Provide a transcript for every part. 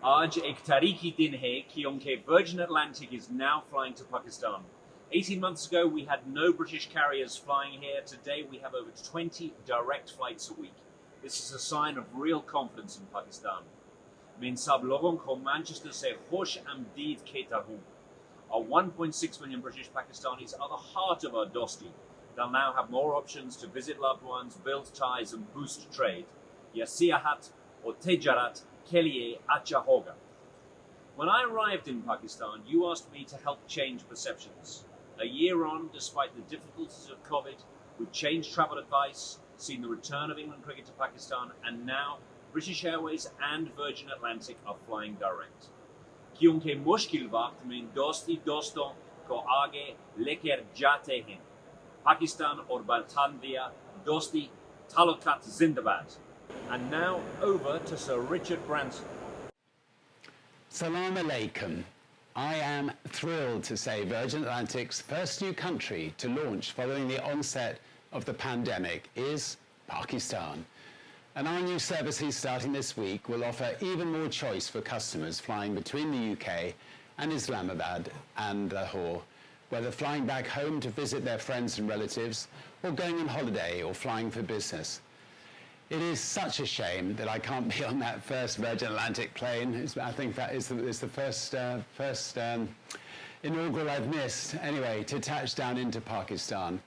آج ایک تاریخی دن ہے کیونکہ Virgin Atlantic is now flying to Pakistan. 18 months ago we had no British carriers flying here. Today we have over 20 direct flights a week. This is a sign of real confidence in Pakistan. میں ان سب لوگوں کو Manchester سے خوش آمدید کہتا ہوں. Our 1.6 million British Pakistanis are the heart of our dosti. They'll now have more options to visit loved ones, build ties and boost trade. Ya siyahat or tijarat ke liye acha hoga. When I arrived in Pakistan, you asked me to help change perceptions. A year on, despite the difficulties of COVID, we've changed travel advice, seen the return of England cricket to Pakistan, and now British Airways and Virgin Atlantic are flying direct. کیونکہ مشکل وقت میں دوستی دوستوں کو آگے لے کر جاتے ہیں. پاکستان اور برطانیہ دوستی تعلقات زندہ باد. And now over to Sir Richard Branson. Salam alaikum. I am thrilled to say Virgin Atlantic's first new country to launch following the onset of the pandemic is Pakistan. And our new services starting this week will offer even more choice for customers flying between the UK and Islamabad and Lahore, whether flying back home to visit their friends and relatives or going on holiday or flying for business. It is such a shame that I can't be on that first Virgin Atlantic plane. I think that is the first inaugural I've missed, anyway, to touch down into Pakistan.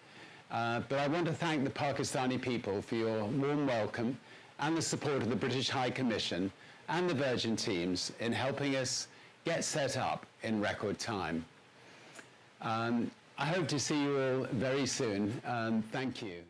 But I want to thank the Pakistani people for your warm welcome and the support of the British High Commission and the Virgin teams in helping us get set up in record time. I hope to see you all very soon. Thank you.